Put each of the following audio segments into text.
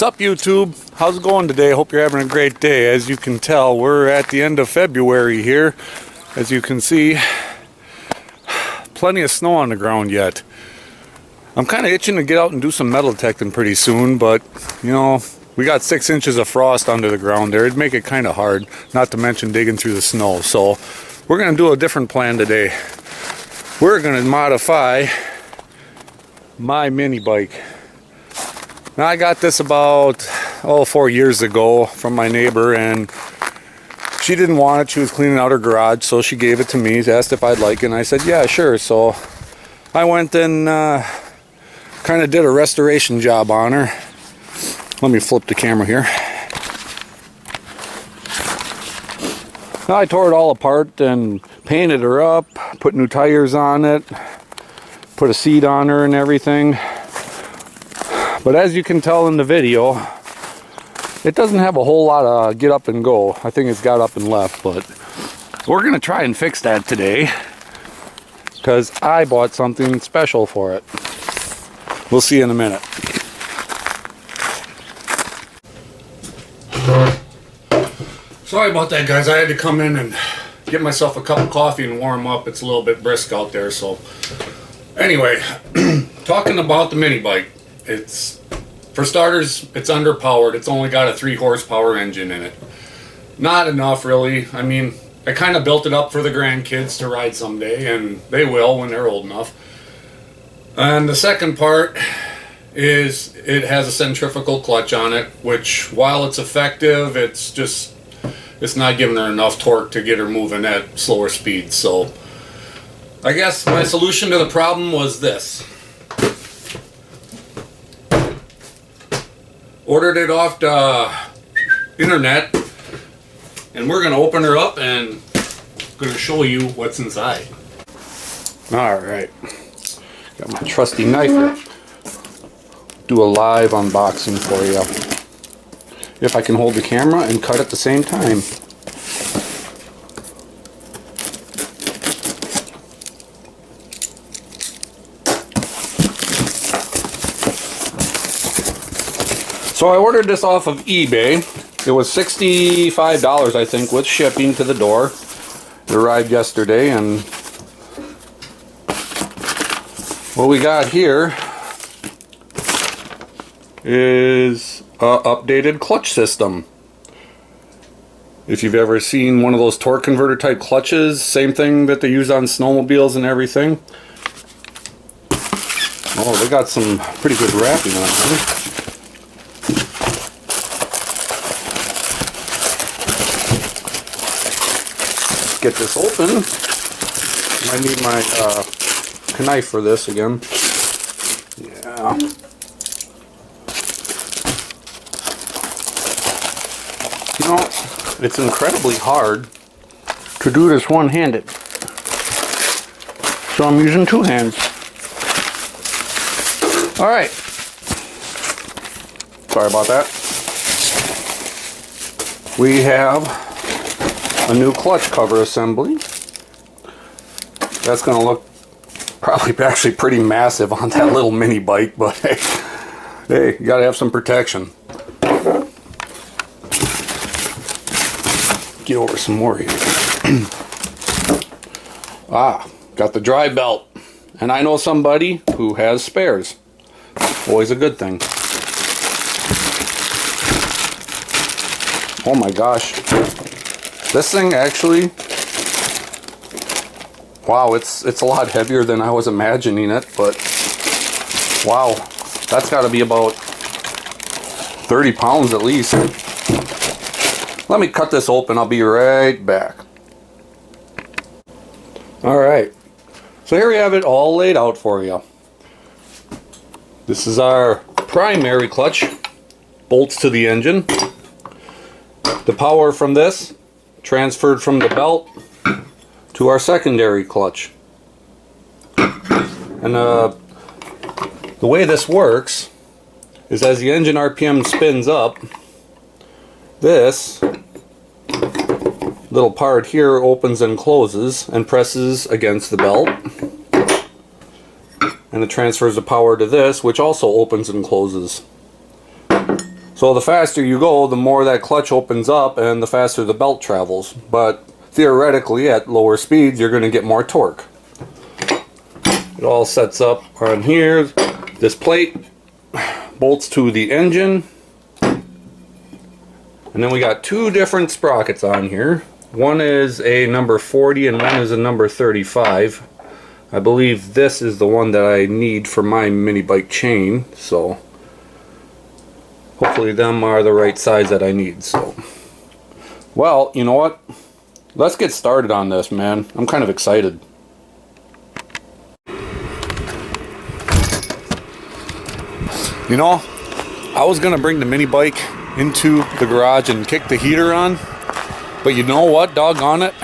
What's up, YouTube? How's it going today? Hope you're having a great day. As you can tell, we're at the end of February here. As you can see, plenty of snow on the ground yet. I'm kind of itching to get out and do some metal detecting pretty soon, but you know, we got 6 inches of frost under the ground there. It'd make it kind of hard, not to mention digging through the snow. So we're going to do a different plan today. We're going to modify my mini bike. Now, I got this about 4 years ago from my neighbor, and she didn't want it. She was cleaning out her garage, so she gave it to me. She asked if I'd like it, and I said yeah, sure. So I went and kind of did a restoration job on her. Let me flip the camera here. Now, I tore it all apart and painted her up, put new tires on it, put a seat on her and everything. But as you can tell in the video, it doesn't have a whole lot of get up and go. I think it's got up and left, but we're going to try and fix that today because I bought something special for it. We'll see you in a minute. Sorry about that, guys. I had to come in and get myself a cup of coffee and warm up. It's a little bit brisk out there, so anyway, talking about the mini bike. It's, for starters, it's underpowered. It's only got a 3 horsepower engine in it. Not enough, really. I mean, I kind of built it up for the grandkids to ride someday, and they will when they're old enough. And the second part is it has a centrifugal clutch on it, which, while it's effective, it's not giving her enough torque to get her moving at slower speeds. So I guess my solution to the problem was this. Ordered it off the internet, and we're going to open her up and going to show you what's inside. Alright, got my trusty knife here. Do a live unboxing for you. If I can hold the camera and cut at the same time. So I ordered this off of eBay. It was $65, I think, with shipping to the door. It arrived yesterday, and what we got here is an updated clutch system. If you've ever seen one of those torque converter type clutches, same thing that they use on snowmobiles and everything. Oh, they got some pretty good wrapping on it. Get this open. I need my knife for this again. Yeah. You know, it's incredibly hard to do this one-handed. So I'm using 2 hands. Alright. Sorry about that. We have a new clutch cover assembly. That's going to look probably actually pretty massive on that little mini bike, but hey, you got to have some protection. Get over some more here. Got the dry belt. And I know somebody who has spares. Always a good thing. Oh my gosh. This thing actually, wow, it's a lot heavier than I was imagining it, but wow, that's got to be about 30 pounds at least. Let me cut this open. I'll be right back. Alright, so here we have it all laid out for you. This is our primary clutch, bolts to the engine. The power from this transferred from the belt to our secondary clutch. And the way this works is as the engine RPM spins up, this little part here opens and closes and presses against the belt. And it transfers the power to this, which also opens and closes. So the faster you go, the more that clutch opens up and the faster the belt travels. But theoretically, at lower speeds, you're going to get more torque. It all sets up on here. This plate bolts to the engine. And then we got two different sprockets on here. One is a number 40 and one is a number 35. I believe this is the one that I need for my mini bike chain, so hopefully them are the right size that I need. So, well, you know what? Let's get started on this, man. I'm kind of excited. You know, I was gonna bring the mini bike into the garage and kick the heater on, but you know what? Doggone it.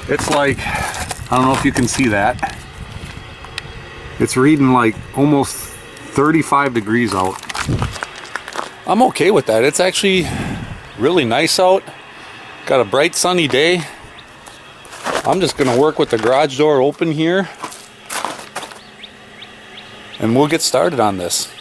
It's like, I don't know if you can see that. It's reading like almost 35 degrees out. I'm okay with that. It's actually really nice out. Got a bright sunny day. I'm just gonna work with the garage door open here and we'll get started on this.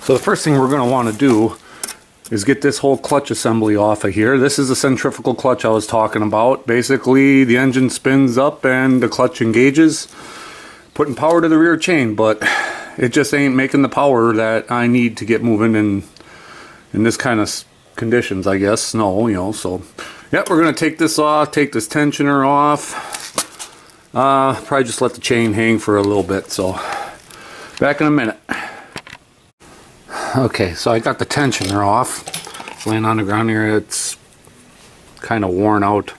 So the first thing we're going to want to do is get this whole clutch assembly off of here. This is the centrifugal clutch I was talking about. Basically, the engine spins up and the clutch engages, putting power to the rear chain, but it just ain't making the power that I need to get moving in this kind of conditions, I guess. Snow, you know, so yep, we're going to take this off, take this tensioner off. Probably just let the chain hang for a little bit, so back in a minute. Okay, so I got the tensioner off. It's laying on the ground here. It's kind of worn out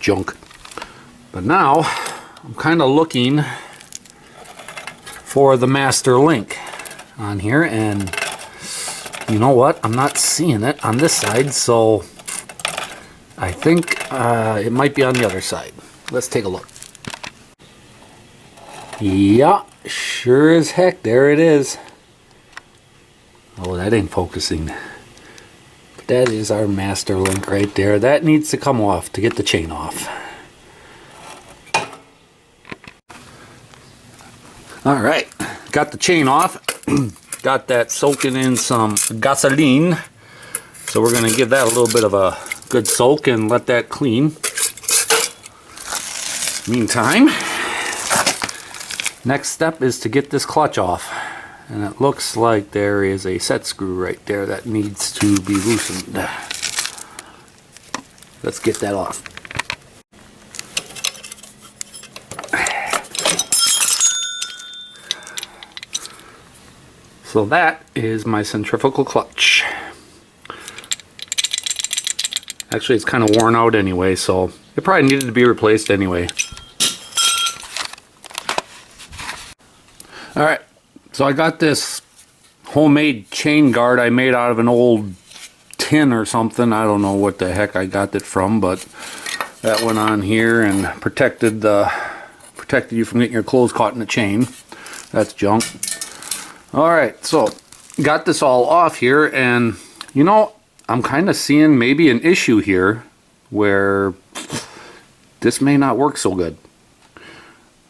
junk. But now I'm kind of looking for the master link on here, and you know what? I'm not seeing it on this side, so I think it might be on the other side. Let's take a look. Yeah, sure as heck, there it is. Oh, that ain't focusing. But that is our master link right there. That needs to come off to get the chain off. Alright, got the chain off. Got that soaking in some gasoline. So we're going to give that a little bit of a good soak and let that clean. Meantime, next step is to get this clutch off, and it looks like there is a set screw right there that needs to be loosened. Let's get that off. So that is my centrifugal clutch. Actually, it's kind of worn out anyway, so it probably needed to be replaced anyway. Alright, so I got this homemade chain guard I made out of an old tin or something. I don't know what the heck I got it from, but that went on here and protected you from getting your clothes caught in the chain. That's junk. Alright, so got this all off here, and you know, I'm kind of seeing maybe an issue here where this may not work so good.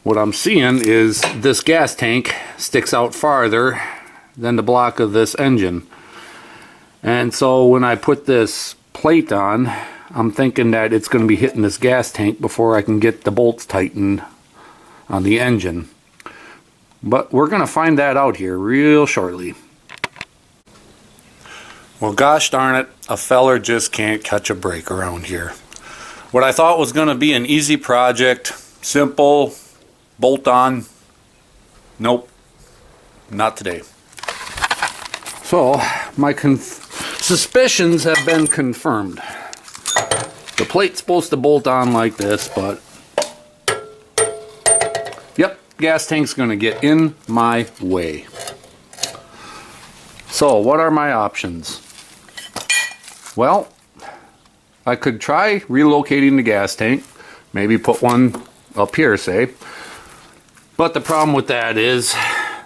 What I'm seeing is this gas tank sticks out farther than the block of this engine. And so when I put this plate on, I'm thinking that it's going to be hitting this gas tank before I can get the bolts tightened on the engine. But we're going to find that out here real shortly. Well, gosh darn it, a feller just can't catch a break around here. What I thought was going to be an easy project, simple, bolt on, nope, not today. So, my suspicions have been confirmed. The plate's supposed to bolt on like this, but yep, gas tank's going to get in my way. So, what are my options? Well, I could try relocating the gas tank, maybe put one up here, say. But the problem with that is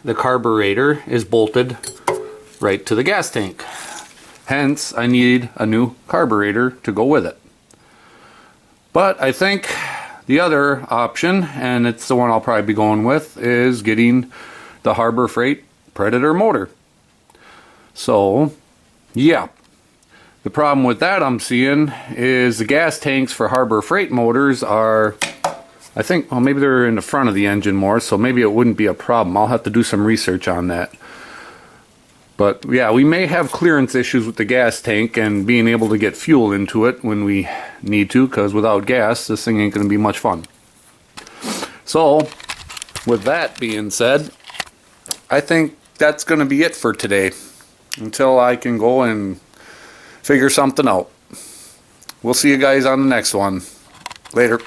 the carburetor is bolted right to the gas tank. Hence, I need a new carburetor to go with it. But I think the other option, and it's the one I'll probably be going with, is getting the Harbor Freight Predator motor. So, yeah. The problem with that I'm seeing is the gas tanks for Harbor Freight motors are, I think, well, maybe they're in the front of the engine more, so maybe it wouldn't be a problem. I'll have to do some research on that. But yeah, we may have clearance issues with the gas tank and being able to get fuel into it when we need to, because without gas, this thing ain't going to be much fun. So, with that being said, I think that's going to be it for today, until I can go and figure something out. We'll see you guys on the next one. Later.